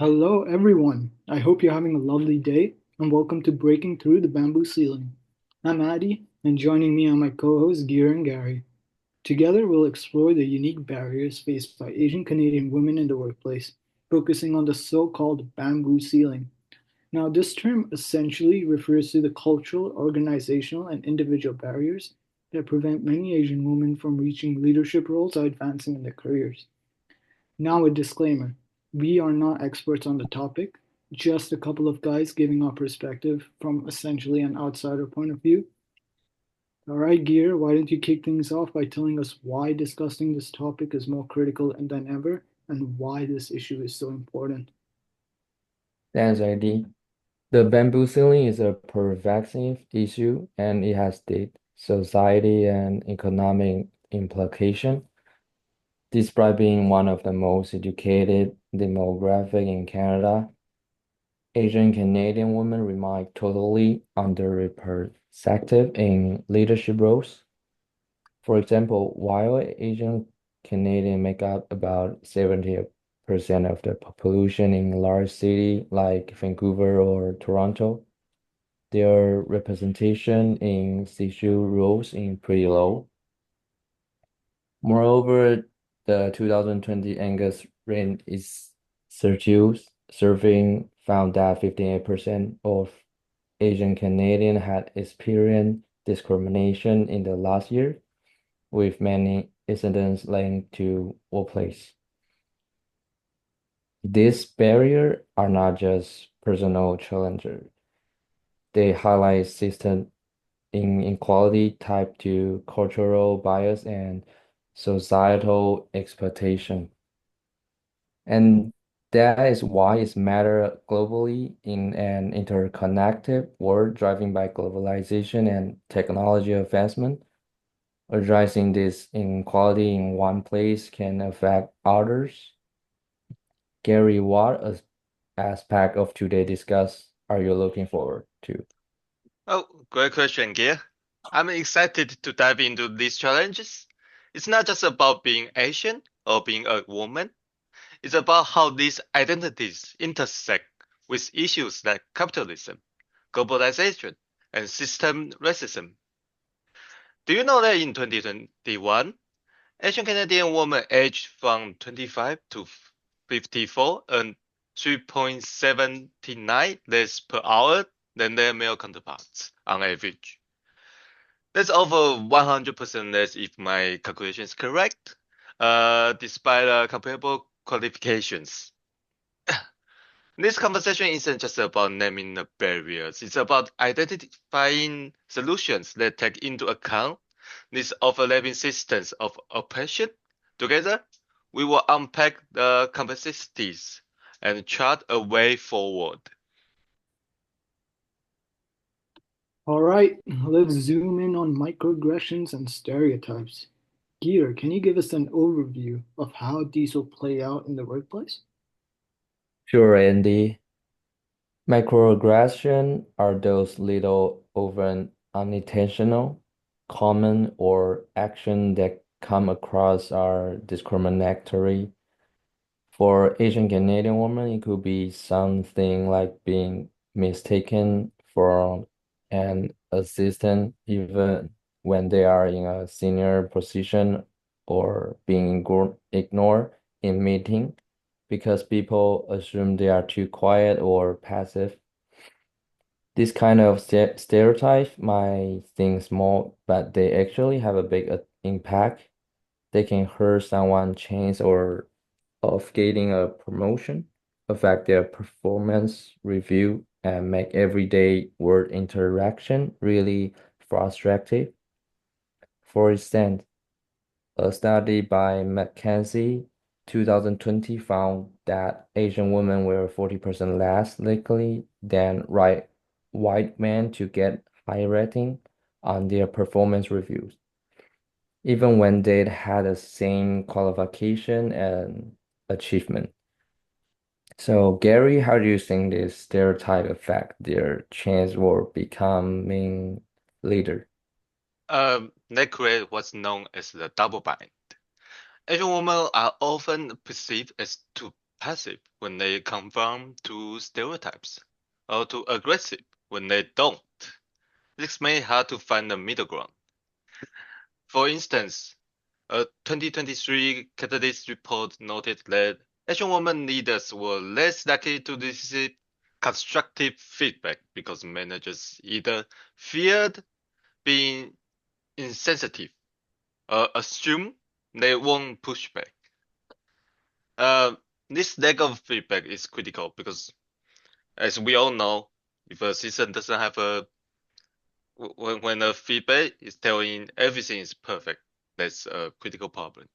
Hello, everyone. I hope you're having a lovely day and welcome to Breaking Through the Bamboo Ceiling. I'm Addy, and joining me are my co hosts, Gear and Gary. Together, we'll explore the unique barriers faced by Asian Canadian women in the workplace, focusing on the so called bamboo ceiling. Now, this term essentially refers to the cultural, organizational, and individual barriers that prevent many Asian women from reaching leadership roles or advancing in their careers. Now, a disclaimer: we are not experts on the topic, just a couple of guys giving our perspective from essentially an outsider point of view. All right, Gear, why don't you kick things off by telling us why discussing this topic is more critical than ever and why this issue is so important? Thanks, ID. The bamboo ceiling is a pervasive issue and it has deep society and economic implication. Despite being one of the most educated demographic in Canada, Asian Canadian women remain totally underrepresented in leadership roles. For example, while Asian Canadians make up about 70% of the population in large cities like Vancouver or Toronto, their representation in situ roles is pretty low. Moreover, the 2020 Angus Reid is survey found that 58% of Asian Canadians had experienced discrimination in the last year, with many incidents linked to workplace. These barriers are not just personal challenges. They highlight system inequality tied to cultural bias and societal expectation. And that is why it matters globally in an interconnected world driven by globalization and technology advancement. Addressing this inequality in one place can affect others. Gary, aspect of today discuss are you looking forward to? Oh, great question, Gear. I'm excited to dive into these challenges. It's not just about being Asian or being a woman. It's about how these identities intersect with issues like capitalism, globalization, and system racism. Do you know that in 2021, Asian Canadian women aged from 25 to 54 earned 3.79 less per hour than their male counterparts on average? That's over 100% less if my calculation is correct, despite comparable qualifications. This conversation isn't just about naming the barriers, it's about identifying solutions that take into account these overlapping systems of oppression. Together, we will unpack the complexities and chart a way forward. All right, let's zoom in on microaggressions and stereotypes. Gear, can you give us an overview of how these will play out in the workplace? Sure, Andy. Microaggression are those little, often unintentional, common, or action that come across are discriminatory. For Asian Canadian women, it could be something like being mistaken for an assistant, even when they are in a senior position, or being ignored in meeting because people assume they are too quiet or passive. This kind of stereotype might seem small, but they actually have a big impact. They can hurt someone's chance or of getting a promotion, affect their performance review, and make everyday work interaction really frustrating. For instance, a study by McKinsey 2020 found that Asian women were 40% less likely than white men to get high rating on their performance reviews, even when they had the same qualification and achievement. So, Gary, how do you think this stereotype affect their chance for becoming leader? They create what's known as the double bind. Asian women are often perceived as too passive when they conform to stereotypes, or too aggressive when they don't. This may hard to find a middle ground. For instance, a 2023 Catalyst report noted that Asian women leaders were less likely to receive constructive feedback because managers either feared being insensitive or assumed they won't push back. This lack of feedback is critical because, as we all know, if a system doesn't have when a feedback is telling everything is perfect, that's a critical problem.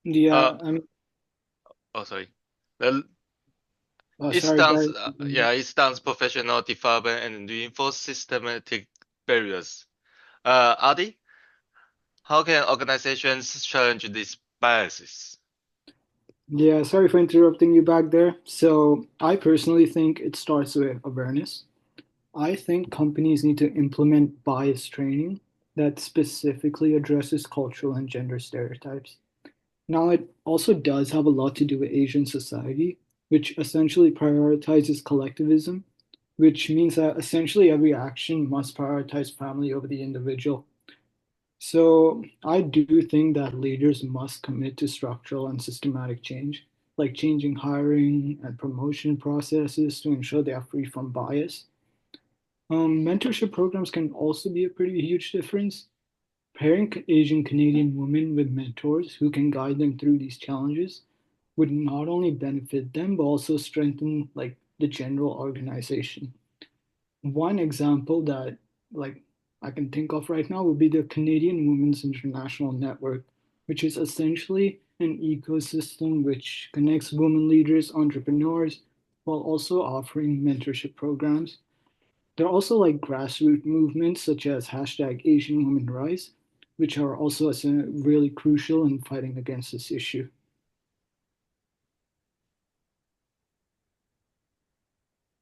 Yeah, Uh, I mean, oh, sorry. The, it sorry, stands, Gary. it stands professional development and reinforce systematic barriers. Adi, how can organizations challenge these biases? Yeah, sorry for interrupting you back there. So, I personally think it starts with awareness. I think companies need to implement bias training that specifically addresses cultural and gender stereotypes. Now, it also does have a lot to do with Asian society, which essentially prioritizes collectivism, which means that essentially every action must prioritize family over the individual. So I do think that leaders must commit to structural and systematic change, like changing hiring and promotion processes to ensure they are free from bias. Mentorship programs can also be a pretty huge difference. Pairing Asian Canadian women with mentors who can guide them through these challenges would not only benefit them but also strengthen like the general organization. One example that like I can think of right now would be the Canadian Women's International Network, which is essentially an ecosystem which connects women leaders, entrepreneurs, while also offering mentorship programs. There are also like grassroots movements such as hashtag Asian Women Rise, which are also really crucial in fighting against this issue.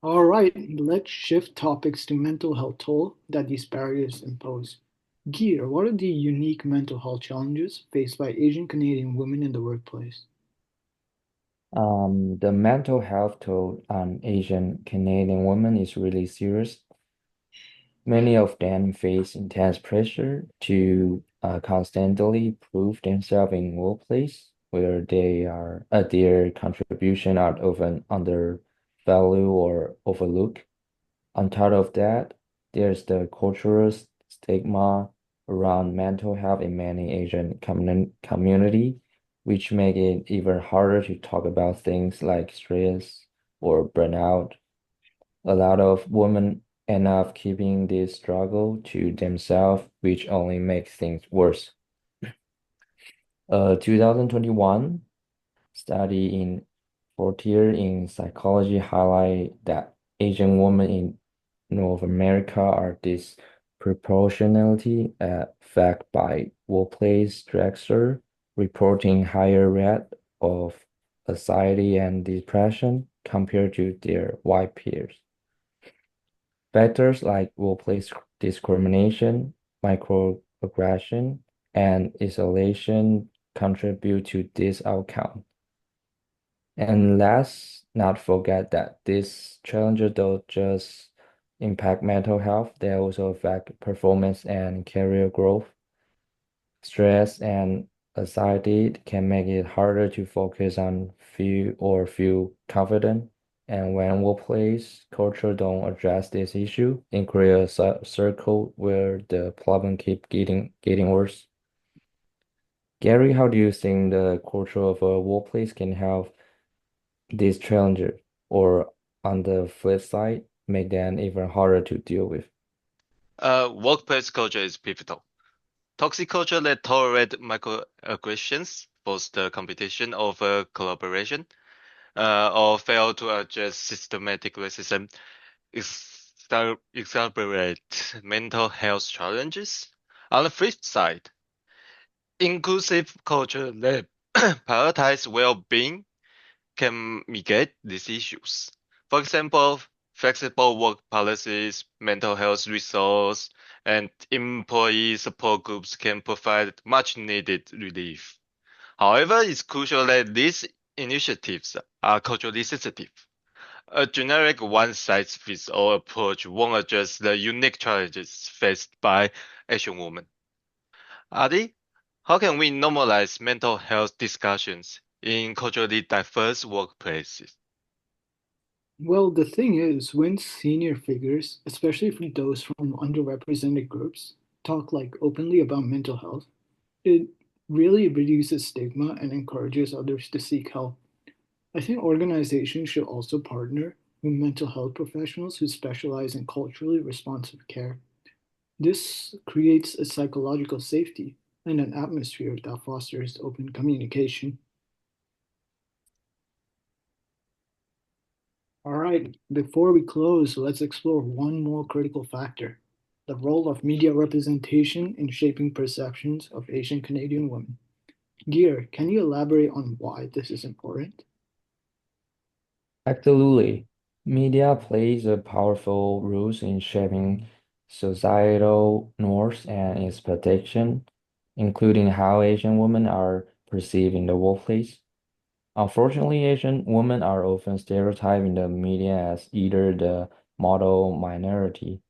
All right, let's shift topics to mental health toll that these barriers impose. Gear, what are the unique mental health challenges faced by Asian Canadian women in the workplace? The mental health toll on Asian Canadian women is really serious. Many of them face intense pressure to constantly prove themselves in workplace where their contribution are often undervalued or overlooked. On top of that, there's the cultural stigma around mental health in many Asian community, which make it even harder to talk about things like stress or burnout. A lot of women end up keeping this struggle to themselves, which only makes things worse. 2021 study in Frontier in Psychology highlight that Asian women in North America are disproportionately affected by workplace stressor, reporting higher rate of anxiety and depression compared to their white peers. Factors like workplace discrimination, microaggression, and isolation contribute to this outcome. And let's not forget that these challenges don't just impact mental health, they also affect performance and career growth. Stress and anxiety can make it harder to focus on feel confident. And when workplace culture don't address this issue, it creates a circle where the problem keep getting worse. Gary, how do you think the culture of a workplace can help these challenges, or on the flip side, make them even harder to deal with? Workplace culture is pivotal. Toxic culture that tolerate microaggressions, foster competition over collaboration, or fail to address systematic racism, exacerbate mental health challenges. On the flip side, inclusive culture that prioritize well-being can mitigate these issues. For example, flexible work policies, mental health resource, and employee support groups can provide much needed relief. However, it's crucial that these initiatives are culturally sensitive. A generic one-size-fits-all approach won't address the unique challenges faced by Asian women. Adi, how can we normalize mental health discussions in culturally diverse workplaces? Well, the thing is, when senior figures, especially for those from underrepresented groups, talk like openly about mental health, it really reduces stigma and encourages others to seek help. I think organizations should also partner with mental health professionals who specialize in culturally responsive care. This creates a psychological safety and an atmosphere that fosters open communication. All right, before we close, let's explore one more critical factor: the role of media representation in shaping perceptions of Asian Canadian women. Gear, can you elaborate on why this is important? Absolutely. Media plays a powerful role in shaping societal norms and expectations, including how Asian women are perceived in the workplace. Unfortunately, Asian women are often stereotyped in the media as either the model minority,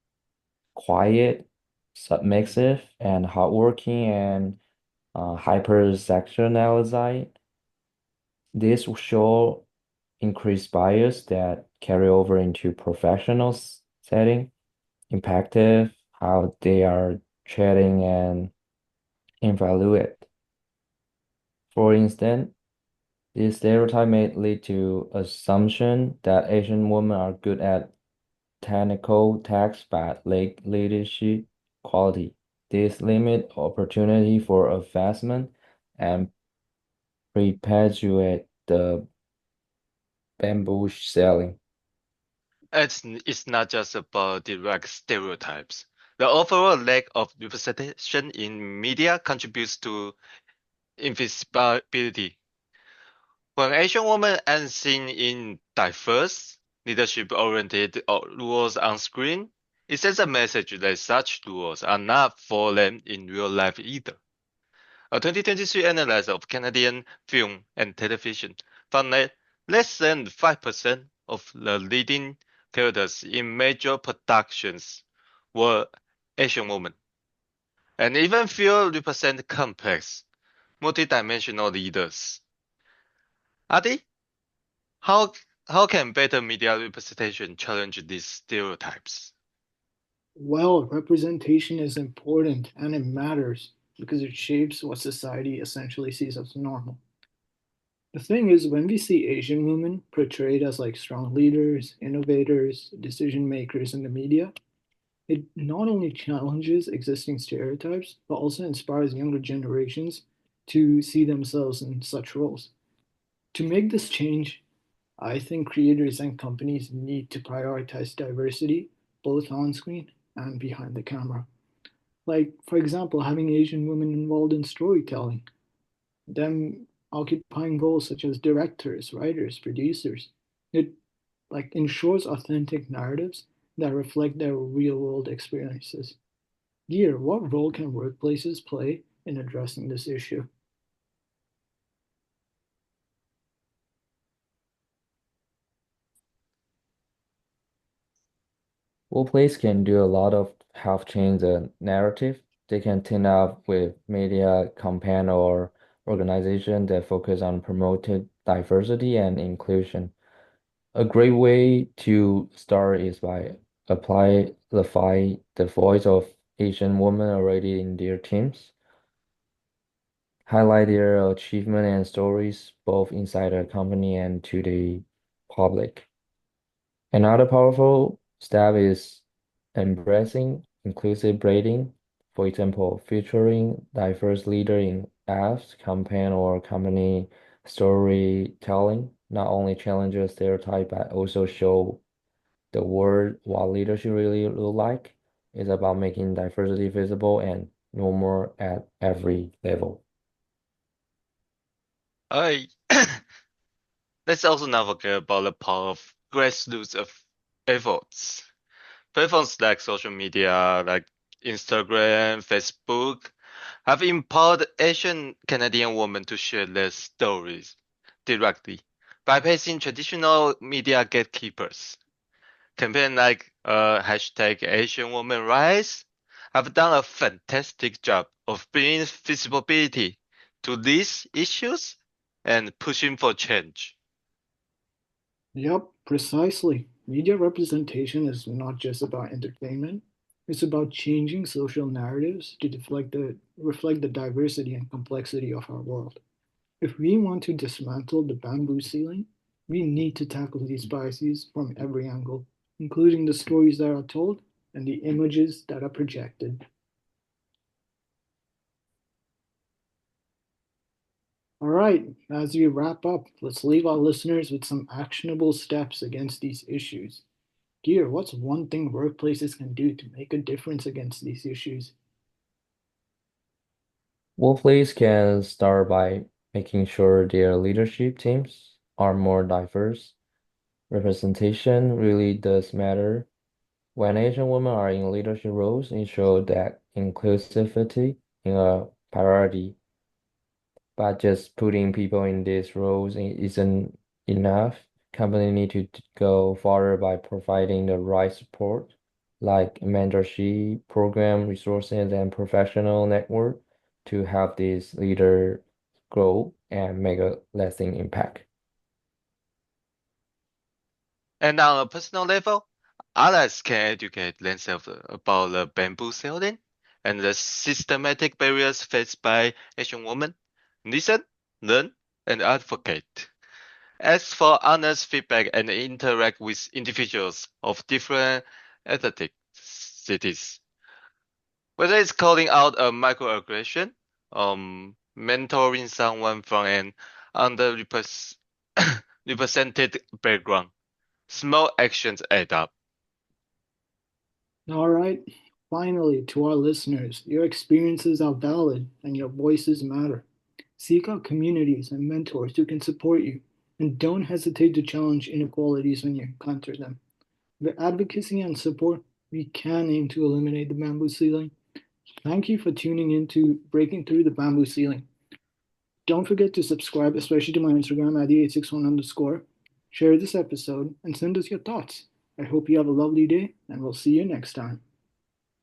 quiet, submissive, and hardworking, and hypersexualized. This will show increased bias that carry over into professional setting, impactive how they are treating and evaluate. For instance, this stereotype may lead to assumption that Asian women are good at technical tasks but lack leadership quality. This limit opportunity for advancement and perpetuate the bamboo selling. It's not just about direct stereotypes. The overall lack of representation in media contributes to invisibility. When Asian women are seen in diverse, leadership-oriented roles on screen, it sends a message that such roles are not for them in real life either. A 2023 analysis of Canadian film and television found that less than 5% of the leading characters in major productions were Asian women, and even fewer represent complex, multidimensional leaders. Adi, how how can better media representation challenge these stereotypes? Well, representation is important and it matters because it shapes what society essentially sees as normal. The thing is, when we see Asian women portrayed as like strong leaders, innovators, decision makers in the media, it not only challenges existing stereotypes, but also inspires younger generations to see themselves in such roles. To make this change, I think creators and companies need to prioritize diversity both on screen and behind the camera. Like, for example, having Asian women involved in storytelling, them occupying roles such as directors, writers, producers. It like ensures authentic narratives that reflect their real world experiences. Gear, what role can workplaces play in addressing this issue? Workplace can do a lot of help change the narrative. They can team up with media campaign or organization that focus on promoting diversity and inclusion. A great way to start is by amplify the voice of Asian women already in their teams, highlight their achievement and stories both inside the company and to the public. Another powerful step is embracing inclusive branding. For example, featuring diverse leader in ads, campaign, or company storytelling not only challenges stereotype but also show the world what leadership really look like. It's about making diversity visible and normal at every level. I Let's also not forget about the power of grassroots of efforts. Platforms like social media, like Instagram, Facebook, have empowered Asian Canadian women to share their stories directly, bypassing traditional media gatekeepers. Campaigns like hashtag Asian Women Rise have done a fantastic job of bringing visibility to these issues and pushing for change. Yep, precisely. Media representation is not just about entertainment. It's about changing social narratives to reflect the diversity and complexity of our world. If we want to dismantle the bamboo ceiling, we need to tackle these biases from every angle, including the stories that are told and the images that are projected. All right, as we wrap up, let's leave our listeners with some actionable steps against these issues. Gear, what's one thing workplaces can do to make a difference against these issues? Workplace can start by making sure their leadership teams are more diverse. Representation really does matter. When Asian women are in leadership roles, it shows that inclusivity is a priority. But just putting people in these roles isn't enough. Company need to go further by providing the right support, like mentorship program, resources, and professional network to help these leaders grow and make a lasting impact. And on a personal level, others can educate themselves about the bamboo ceiling and the systematic barriers faced by Asian women. Listen, learn, and advocate. Ask for honest feedback and interact with individuals of different ethnicities. Whether it's calling out a microaggression, mentoring someone from an underrepresented represented background, small actions add up. All right, finally, to our listeners, your experiences are valid and your voices matter. Seek out communities and mentors who can support you, and don't hesitate to challenge inequalities when you encounter them. With advocacy and support, we can aim to eliminate the bamboo ceiling. Thank you for tuning in to Breaking Through the Bamboo Ceiling. Don't forget to subscribe, especially to my Instagram at the861 underscore. Share this episode and send us your thoughts. I hope you have a lovely day, and we'll see you next time.